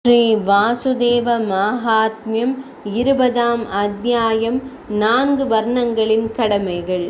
ஸ்ரீ வாசுதேவ மகாத்மியம் 20ஆம் அத்தியாயம் 4 வர்ணங்களின் கடமைகள்.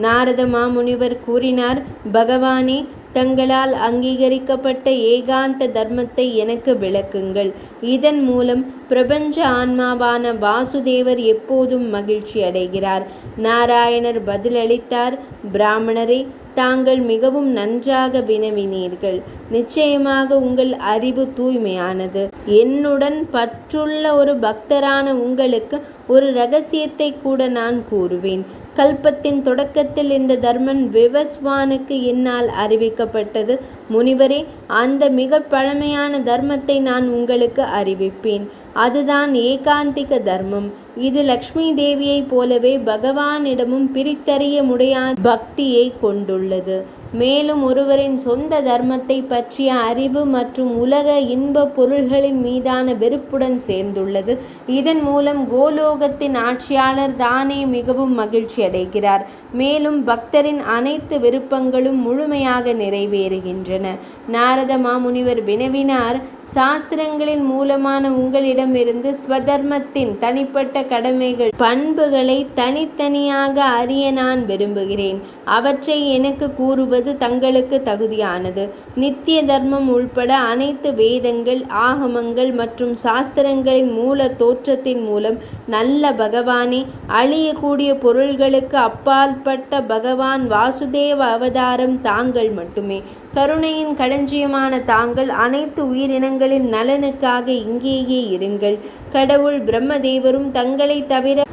நாரத மாமுனிவர் கூறினார், பகவானே, தங்களால் அங்கீகரிக்கப்பட்ட ஏகாந்த தர்மத்தை எனக்கு விளக்குங்கள். இதன் மூலம் பிரபஞ்ச ஆன்மாவான வாசுதேவர் எப்போதும் மகிழ்ச்சி அடைகிறார். நாராயணர் பதிலளித்தார், பிராமணரே, தாங்கள் மிகவும் நன்றாக வினவினீர்கள். நிச்சயமாக உங்கள் அறிவு தூய்மையானது. என்னுடன் பற்றுள்ள ஒரு பக்தரான உங்களுக்கு ஒரு இரகசியத்தை கூட நான் கூறுவேன். கல்பத்தின் தொடக்கத்தில் இந்த தர்மன் விவஸ்வானுக்கு என்னால் அறிவிக்கப்பட்டது. முனிவரே, அந்த மிக பழமையான தர்மத்தை நான் உங்களுக்கு அறிவிப்பேன். அதுதான் ஏகாந்திக தர்மம். இது லக்ஷ்மி தேவியைப் போலவே பகவானிடமும் பிரித்தறிய முடியாத பக்தியை கொண்டுள்ளது. மேலும் ஒருவரின் சொந்த தர்மத்தை பற்றிய அறிவு மற்றும் உலக இன்ப பொருள்களின் மீதான வெறுப்புடன் சேர்ந்துள்ளது. இதன் மூலம் கோலோகத்தின் ஆட்சியாளர் தானே மிகவும் மகிழ்ச்சி அடைகிறார். மேலும் பக்தரின் அனைத்து விருப்பங்களும் முழுமையாக நிறைவேறுகின்றன. நாரத மாமுனிவர் வினவினார், சாஸ்திரங்களின் மூலமான உங்களிடமிருந்து ஸ்வதர்மத்தின் தனிப்பட்ட கடமைகள் பண்புகளை தனித்தனியாக அறிய நான் விரும்புகிறேன். அவற்றை எனக்கு கூறுவது தங்களுக்கு தகுதியானது. நித்திய தர்மம் உள்பட அனைத்து வேதங்கள், ஆகமங்கள் மற்றும் சாஸ்திரங்களின் மூல தோற்றத்தின் மூலம் நல்ல பகவானே, அழியக்கூடிய பொருள்களுக்கு அப்பாற்பட்ட பகவான் வாசுதேவ அவதாரம் தாங்கள் மட்டுமே. கருணையின் களஞ்சியமான தாங்கள் அனைத்து உயிரினங்களின் நலனுக்காக இங்கேயே இருங்கள். கடவுள் பிரம்மதேவரும் தங்களை தவிர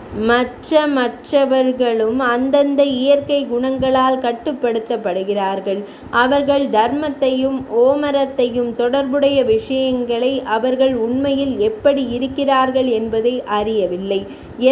மற்றவர்களும் அந்தந்த இயற்கை குணங்களால் கட்டுப்படுத்தப்படுகிறார்கள். அவர்கள் தர்மத்தையும் ஓமரத்தையும் தொடர்புடைய விஷயங்களை அவர்கள் உண்மையில் எப்படி இருக்கிறார்கள் என்பதை அறியவில்லை.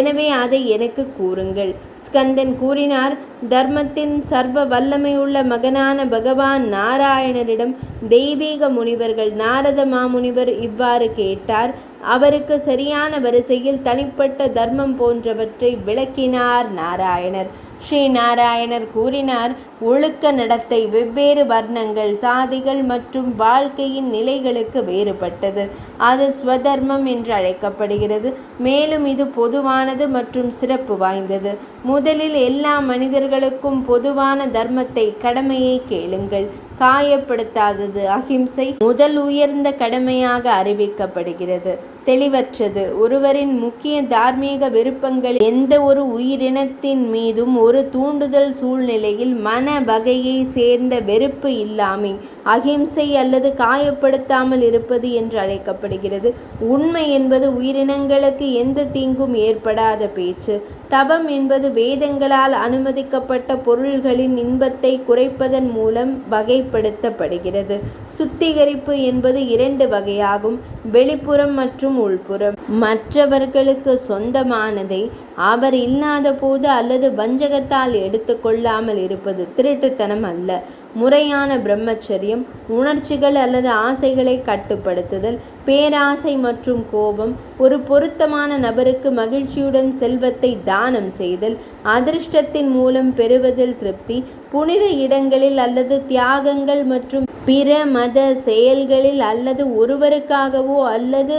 எனவே அதை எனக்கு கூறுங்கள். ஸ்கந்தன் கூறினார், தர்மத்தின் சர்வ வல்லமையுள்ள மகனான பகவான் நாராயணரிடம் தெய்வீக முனிவர்கள் நாரத மாமுனிவர் இவ்வாறு கேட்டார். அவருக்கு சரியான வரிசையில் தனிப்பட்ட தர்மம் போன்றவற்றை விளக்கினார் நாராயணர். ஸ்ரீ நாராயணர் கூறினார், ஒழுக்க நடத்தை வெவ்வேறு வர்ணங்கள், சாதிகள் மற்றும் வாழ்க்கையின் நிலைகளுக்கு வேறுபட்டது. அது ஸ்வதர்மம் என்று அழைக்கப்படுகிறது. மேலும் இது பொதுவானது மற்றும் சிறப்பு வாய்ந்தது. முதலில் எல்லா மனிதர்களுக்கும் பொதுவான தர்மத்தை, கடமையை கேளுங்கள். காயப்படுத்தாதது அகிம்சை முதல் உயர்ந்த கடமையாக அறிவிக்கப்படுகிறது. தெளிவற்றது. ஒருவரின் முக்கிய தார்மீக விருப்பங்கள் எந்த ஒரு உயிரினத்தின் மீதும் ஒரு தூண்டுதல் சூழ்நிலையில் மன வகையை சேர்ந்த வெறுப்பு இல்லாமை அகிம்சை அல்லது காயப்படுத்தாமல் இருப்பது என்று அழைக்கப்படுகிறது. உண்மை என்பது உயிரினங்களுக்கு எந்த தீங்கும் ஏற்படாத பேச்சு. தபம் என்பது வேதங்களால் அனுமதிக்கப்பட்ட பொருள்களின் இன்பத்தை குறைப்பதன் மூலம் வகைப்படுத்தப்படுகிறது. சுத்திகரிப்பு என்பது 2 வகையாகும், வெளிப்புறம் மற்றும் உள்புறம். மற்றவர்களுக்கு சொந்தமானதை அவர் இல்லாத போது அல்லது வஞ்சகத்தால் எடுத்துக்கொள்ளாமல் இருப்பது திருட்டுத்தனம் அல்ல. முறையான பிரம்மச்சரியம், உணர்ச்சிகள் அல்லது ஆசைகளை கட்டுப்படுத்துதல், பேராசை மற்றும் கோபம், ஒரு பொருத்தமான நபருக்கு மகிழ்ச்சியுடன் செல்வத்தை தானம் செய்தல், அதிர்ஷ்டத்தின் மூலம் பெறுவதில் திருப்தி, புனித இடங்களில் அல்லது தியாகங்கள் மற்றும் பிற மத செயல்களில் அல்லது ஒருவருக்காகவோ அல்லது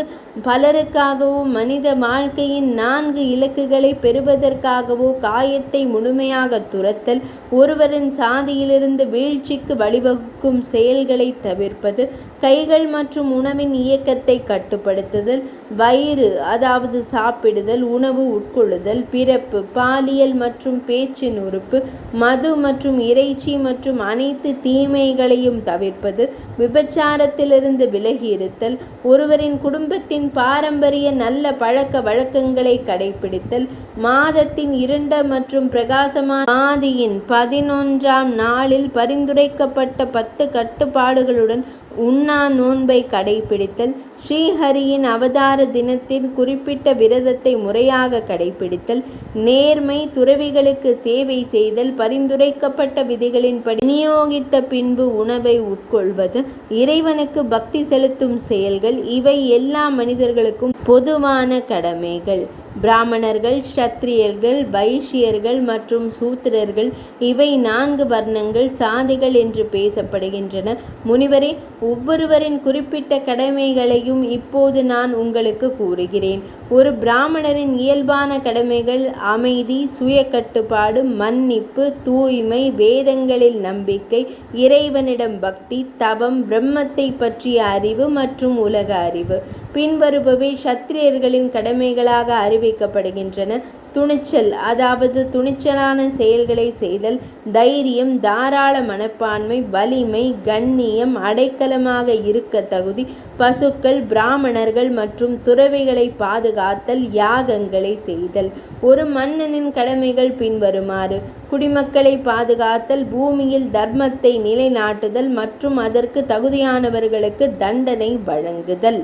பலருக்காகவோ மனித வாழ்க்கையின் 4 இலக்குகளை பெறுவதற்காகவோ காயத்தை முழுமையாக துரத்தல், ஒருவரின் சாதியிலிருந்து வீழ்ச்சிக்கு வழிவகுக்கும் செயல்களை தவிர்ப்பது, கைகள் மற்றும் உணவின் இயக்கத்தை கட்டுப்படுத்துதல், வயிறு அதாவது சாப்பிடுதல், உணவு உட்கொள்ளுதல், பிறப்பு, பாலியல் மற்றும் பேச்சின் உறுப்பு, மது மற்றும் இறைச்சி மற்றும் அனைத்து தீமைகளையும் தவிர்ப்பது, விபச்சாரத்திலிருந்து விலகி இருத்தல், ஒருவரின் குடும்பத்தின் பாரம்பரிய நல்ல பழக்க வழக்கங்களை கடைபிடித்தல், மாதத்தின் இருண்ட மற்றும் பிரகாசமான ஆதியின் 11ஆம் நாளில் பரிந்துரைக்கப்பட்ட 10 கட்டுப்பாடுகளுடன் உண்ணா நோன்பை கடைபிடித்தல், ஸ்ரீஹரியின் அவதார தினத்தின் குறிப்பிட்ட விரதத்தை முறையாக கடைபிடித்தல், நேர்மை, துறவிகளுக்கு சேவை செய்தல், பரிந்துரைக்கப்பட்ட விதிகளின்படி விநியோகித்த பின்பு உணவை உட்கொள்வது, இறைவனுக்கு பக்தி செலுத்தும் செயல்கள், இவை எல்லா மனிதர்களுக்கும் பொதுவான கடமைகள். பிராமணர்கள், க்ஷத்திரியர்கள், வைஷ்யர்கள் மற்றும் சூத்திரர்கள், இவை 4 வர்ணங்கள், சாதிகள் என்று பேசப்படுகின்றன. முனிவரே, ஒவ்வொருவரின் குறிப்பிட்ட கடமைகளையும் இப்போது நான் உங்களுக்கு கூறுகிறேன். ஒரு பிராமணரின் இயல்பான கடமைகள் அமைதி, சுய கட்டுப்பாடு, மன்னிப்பு, தூய்மை, வேதங்களில் நம்பிக்கை, இறைவனிடம் பக்தி, தவம், பிரம்மத்தை பற்றிய அறிவு மற்றும் உலக அறிவு. பின்வருபவை க்ஷத்திரியர்களின் கடமைகளாக அறிவிக்கப்படுகின்றன. துணிச்சல், அதாவது துணிச்சலான செயல்களை செய்தல், தைரியம், தாராள மனப்பான்மை, வலிமை, கண்ணியம், அடைக்கலமாக இருக்க தகுதி, பசுக்கள், பிராமணர்கள் மற்றும் துறவிகளை பாதுகாத்தல், யாகங்களை செய்தல். ஒரு மன்னனின் கடமைகள் பின்வருமாறு: குடிமக்களை பாதுகாத்தல், பூமியில் தர்மத்தை நிலைநாட்டுதல் மற்றும் அதற்கு தகுதியானவர்களுக்கு தண்டனை வழங்குதல்.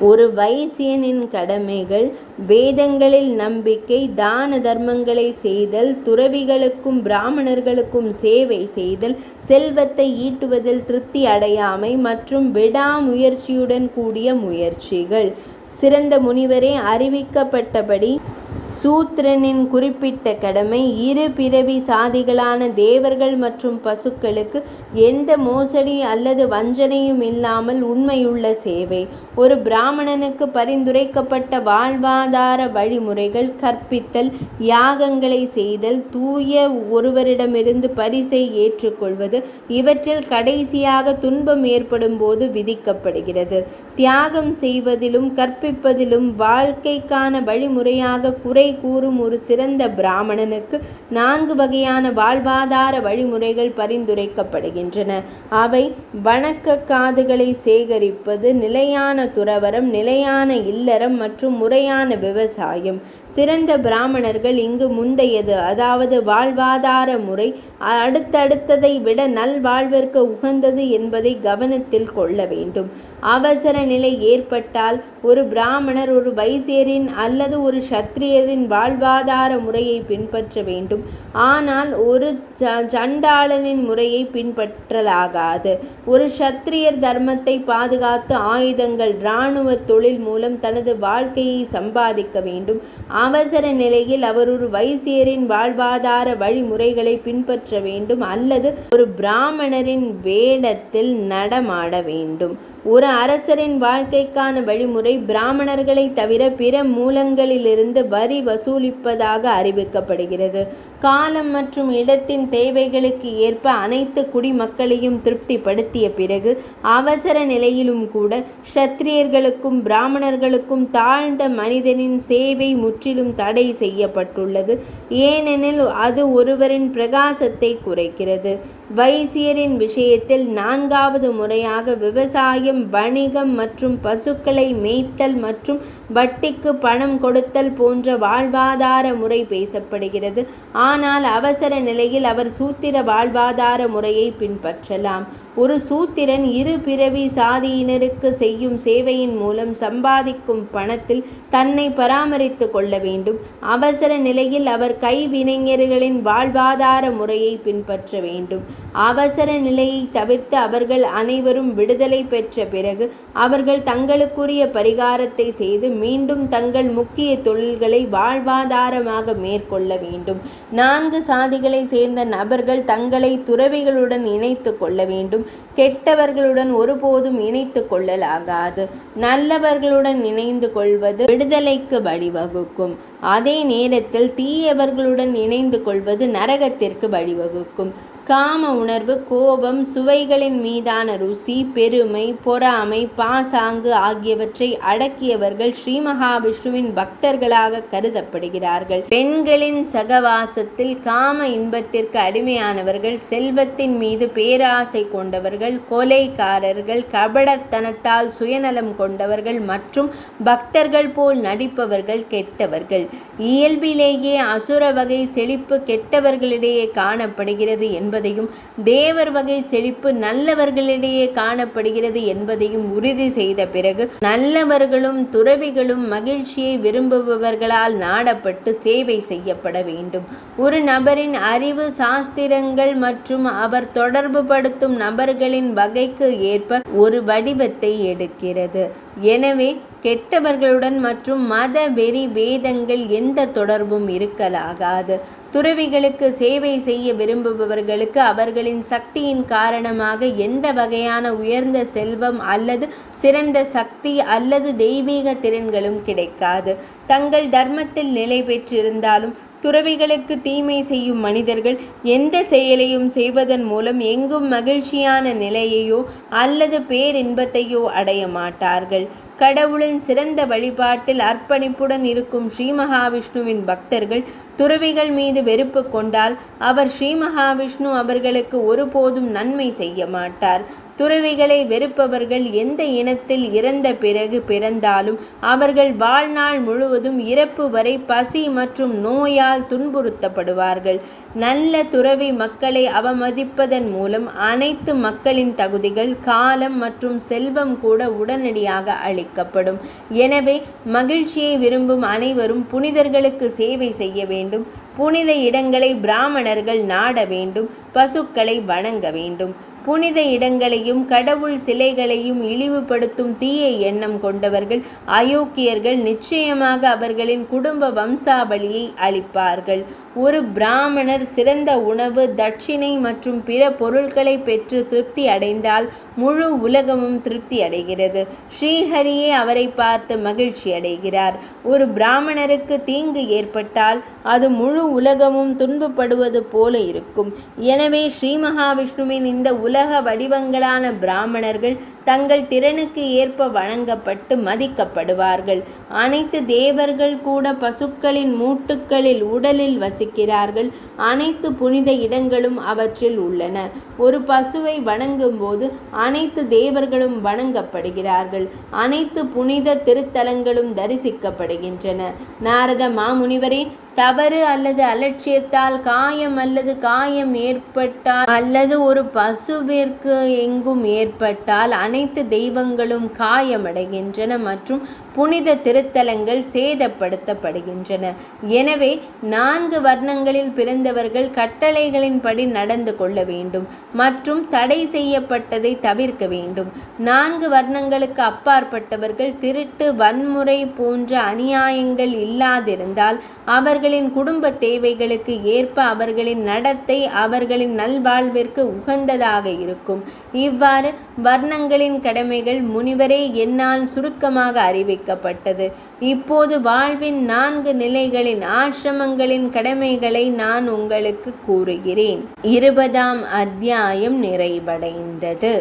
ஒரு வைசியனின் கடமைகள் வேதங்களில் நம்பிக்கை, தான தர்மங்களை செய்தல், துறவிகளுக்கும் பிராமணர்களுக்கும் சேவை செய்தல், செல்வத்தை ஈட்டுவதில் திருப்தி அடையாமை மற்றும் விடாமுயற்சியுடன் கூடிய முயற்சிகள். சிறந்த முனிவரே, அறிவிக்கப்பட்டபடி சூத்திரனின் குறிப்பிட்ட கடமை இரு பிறவி சாதிகளான தேவர்கள் மற்றும் பசுக்களுக்கு எந்த மோசடி அல்லது வஞ்சனையும் இல்லாமல் உண்மையுள்ள சேவை. ஒரு பிராமணனுக்கு பரிந்துரைக்கப்பட்ட வாழ்வாதார வழிமுறைகள்: கற்பித்தல், யாகங்களை செய்தல், தூய ஒருவரிடமிருந்து பரிசை ஏற்றுக்கொள்வது. இவற்றில் கடைசியாக துன்பம் ஏற்படும் போது விதிக்கப்படுகிறது. தியாகம் செய்வதிலும் கற்பிப்பதிலும் வாழ்க்கைக்கான வழிமுறையாக குறை கூறும் ஒரு சிறந்த பிராமணனுக்கு 4 வகையான வாழ்வாதார வழிமுறைகள் பரிந்துரைக்கப்படுகின்றன. அவை: வணக்க காதுகளை சேகரிப்பது, நிலையான துறவரம், நிலையான இல்லறம் மற்றும் முறையான விவசாயம். சிறந்த பிராமணர்கள் இங்கு முந்தையது, அதாவது வாழ்வாதார முறை, அடுத்தடுத்ததை விட நல்வாழ்விற்கு உகந்தது என்பதை கவனத்தில் கொள்ள வேண்டும். அவசர நிலை ஏற்பட்டால் ஒரு பிராமணர் ஒரு வைசியரின் அல்லது ஒரு க்ஷத்திரியரின் வாழ்வாதார முறையை பின்பற்ற வேண்டும். ஆனால் ஒரு சண்டாளனின் முறையை பின்பற்றலாகாது. ஒரு க்ஷத்திரியர் தர்மத்தை பாதுகாத்து ஆயுதங்கள், இராணுவ தொழில் மூலம் தனது வாழ்க்கையை சம்பாதிக்க வேண்டும். அவசர நிலையில் அவர் ஒரு வைசியரின் வாழ்வாதார வழிமுறைகளை பின்பற்ற வேண்டும் அல்லது ஒரு பிராமணரின் வேடத்தில் நடமாட வேண்டும். ஒரு அரசரின் வாழ்க்கைக்கான வழிமுறை பிராமணர்களை தவிர பிற மூலங்களிலிருந்து வரி வசூலிப்பதாக அறிவிக்கப்படுகிறது. காலம் மற்றும் இடத்தின் தேவைகளுக்கு ஏற்ப அனைத்து குடிமக்களையும் திருப்திப்படுத்திய பிறகு அவசர நிலையிலும் கூட க்ஷத்திரியர்களுக்கும் பிராமணர்களுக்கும் தாழ்ந்த மனிதனின் சேவை முற்றிலும் தடை செய்யப்பட்டுள்ளது. ஏனெனில் அது ஒருவரின் பிரகாசத்தை குறைக்கிறது. வைசியரின் விஷயத்தில் 4வது முறையாக விவசாயம், வணிகம் மற்றும் பசுக்களை மேய்த்தல் மற்றும் வட்டிக்கு பணம் கொடுத்தல் போன்ற வாழ்வாதார முறை பேசப்படுகிறது. ஆனால் அவசர நிலையில் அவர் சூத்திர வாழ்வாதார முறையை பின்பற்றலாம். ஒரு சூத்திரன் இரு பிறவி சாதியினருக்கு செய்யும் சேவையின் மூலம் சம்பாதிக்கும் பணத்தில் தன்னை பராமரித்து கொள்ள வேண்டும். அவசர நிலையில் அவர் கைவினைஞர்களின் வாழ்வாதார முறையை பின்பற்ற வேண்டும். அவசர நிலையை தவிர்த்து அவர்கள் அனைவரும் விடுதலை பெற்ற பிறகு அவர்கள் தங்களுக்குரிய பரிகாரத்தை செய்து மீண்டும் தங்கள் முக்கிய தொழில்களை வாழ்வாதாரமாக மேற்கொள்ள வேண்டும். 4 சாதிகளை சேர்ந்த நபர்கள் தங்களை துறவிகளுடன் இணைத்து கொள்ள வேண்டும். கெட்டவர்களுடன் ஒருபோதும் இணைத்து கொள்ளலாகாது. நல்லவர்களுடன் இணைந்து கொள்வது விடுதலைக்கு வழிவகுக்கும். அதே நேரத்தில் தீயவர்களுடன் இணைந்து கொள்வது நரகத்திற்கு வழிவகுக்கும். காம உணர்வு, கோபம், சுவைகளின் மீதான ருசி, பெருமை, பொறாமை, பாசாங்கு ஆகியவற்றை அடக்கியவர்கள் ஸ்ரீ மகாவிஷ்ணுவின் பக்தர்களாக கருதப்படுகிறார்கள். பெண்களின் சகவாசத்தில் காம இன்பத்திற்கு அடிமையானவர்கள், செல்வத்தின் மீது பேராசை கொண்டவர்கள், கொலைகாரர்கள், கபடத்தனத்தால் சுயநலம் கொண்டவர்கள் மற்றும் பக்தர்கள் போல் நடிப்பவர்கள் கெட்டவர்கள். இயல்பிலேயே அசுர வகை செழிப்பு கெட்டவர்களிடையே காணப்படுகிறது என்பதையும் தேவர் வகை செழிப்பு நல்லவர்களிடையே காணப்படுகிறது என்பதையும் உறுதி செய்த பிறகு நல்லவர்களும் துறவிகளும் மகிழ்ச்சியை விரும்புபவர்களால் நாடப்பட்டு சேவை செய்யப்பட வேண்டும். ஒரு நபரின் அறிவு, சாஸ்திரங்கள் மற்றும் அவர் தொடர்பு படுத்தும் நபர்களின் வகைக்கு ஏற்ப ஒரு வடிவத்தை எடுக்கிறது. எனவே கெட்டவர்களுடன் மற்றும் மத வெறி வேதங்கள் எந்த தொடர்பும் இருக்கலாகாது. துறவிகளுக்கு சேவை செய்ய விரும்புபவர்களுக்கு அவர்களின் சக்தியின் காரணமாக எந்த வகையான உயர்ந்த செல்வம் அல்லது சிறந்த சக்தி அல்லது தெய்வீக திறன்களும் கிடைக்காது. தங்கள் தர்மத்தில் நிலை பெற்றிருந்தாலும் துறவிகளுக்கு தீமை செய்யும் மனிதர்கள் எந்த செயலையும் செய்வதன் மூலம் எங்கும் மகிழ்ச்சியான நிலையையோ அல்லது பேரின்பத்தையோ அடைய மாட்டார்கள். கடவுளின் சிறந்த வழிபாட்டில் அர்ப்பணிப்புடன் இருக்கும் ஸ்ரீ மகாவிஷ்ணுவின் பக்தர்கள் துறவிகள் மீது வெறுப்பு கொண்டால் அவர் ஸ்ரீ மகாவிஷ்ணு அவர்களுக்கு ஒருபோதும் நன்மை செய்ய மாட்டார். துறவிகளை வெறுப்பவர்கள் எந்த இனத்தில் இறந்த பிறகு பிறந்தாலும் அவர்கள் வாழ்நாள் முழுவதும் இறப்பு வரை பசி மற்றும் நோயால் துன்புறுத்தப்படுவார்கள். நல்ல துறவி மக்களை அவமதிப்பதன் மூலம் அனைத்து மக்களின் தகுதிகள், காலம் மற்றும் செல்வம் கூட உடனடியாக அளிக்கப்படும். எனவே மகிழ்ச்சியை விரும்பும் அனைவரும் புனிதர்களுக்கு சேவை செய்ய வேண்டும். புனித இடங்களை பிராமணர்கள் நாட வேண்டும். பசுக்களை வணங்க வேண்டும். புனித இடங்களையும் கடவுள் சிலைகளையும் இழிவுபடுத்தும் தீய எண்ணம் கொண்டவர்கள் அயோக்கியர்கள் நிச்சயமாக அவர்களின் குடும்ப வம்சாவளியை அளிப்பார்கள். ஒரு பிராமணர் சிறந்த உணவு, தட்சிணை மற்றும் பிற பொருட்களை பெற்று திருப்தி அடைந்தால் முழு உலகமும் திருப்தி அடைகிறது. ஸ்ரீஹரியே அவரை பார்த்து மகிழ்ச்சி அடைகிறார். ஒரு பிராமணருக்கு தீங்கு ஏற்பட்டால் அது முழு உலகமும் துன்பப்படுவது போல இருக்கும். எனவே ஸ்ரீ மகாவிஷ்ணுவின் இந்த உலக வடிவங்களான பிராமணர்கள் தங்கள் திறனுக்கு ஏற்ப வணங்கப்பட்டு மதிக்கப்படுவார்கள். அனைத்து தேவர்கள் கூட பசுக்களின் மூட்டுக்களில் உடலில் வசிக்கிறார்கள். அனைத்து புனித இடங்களும் அவற்றில் உள்ளன. ஒரு பசுவை வணங்கும் போது அனைத்து தேவர்களும் வணங்கப்படுகிறார்கள். அனைத்து புனித திருத்தலங்களும் தரிசிக்கப்படுகின்றன. நாரத மாமுனிவரே, தவறு அல்லது அலட்சியத்தால் காயம் ஏற்பட்டால் அல்லது ஒரு பசுவிற்கு எங்கும் ஏற்பட்டால் அனைத்து தெய்வங்களும் காயமடைகின்றன மற்றும் புனித திருத்தலங்கள் சேதப்படுத்தப்படுகின்றன. எனவே 4 வர்ணங்களில் பிறந்தவர்கள் கட்டளைகளின்படி நடந்து கொள்ள வேண்டும் மற்றும் தடை செய்யப்பட்டதை தவிர்க்க வேண்டும். 4 வர்ணங்களுக்கு அப்பாற்பட்டவர்கள் திருட்டு, வன்முறை போன்ற அநியாயங்கள் இல்லாதிருந்தால் அவர்களின் குடும்ப தேவைகளுக்கு ஏற்ப அவர்களின் நடத்தை அவர்களின் நல்வாழ்விற்கு உகந்ததாக இருக்கும். இவ்வாறு வர்ணங்களின் கடமைகள் முனிவரே என்னால் சுருக்கமாக அறிவிக்கப்பட்டது. இப்போது வாழ்வின் 4 நிலைகளின் ஆசிரமங்களின் கடமைகளை நான் உங்களுக்கு கூறுகிறேன். 20ஆம் அத்தியாயம் நிறைவடைந்தது.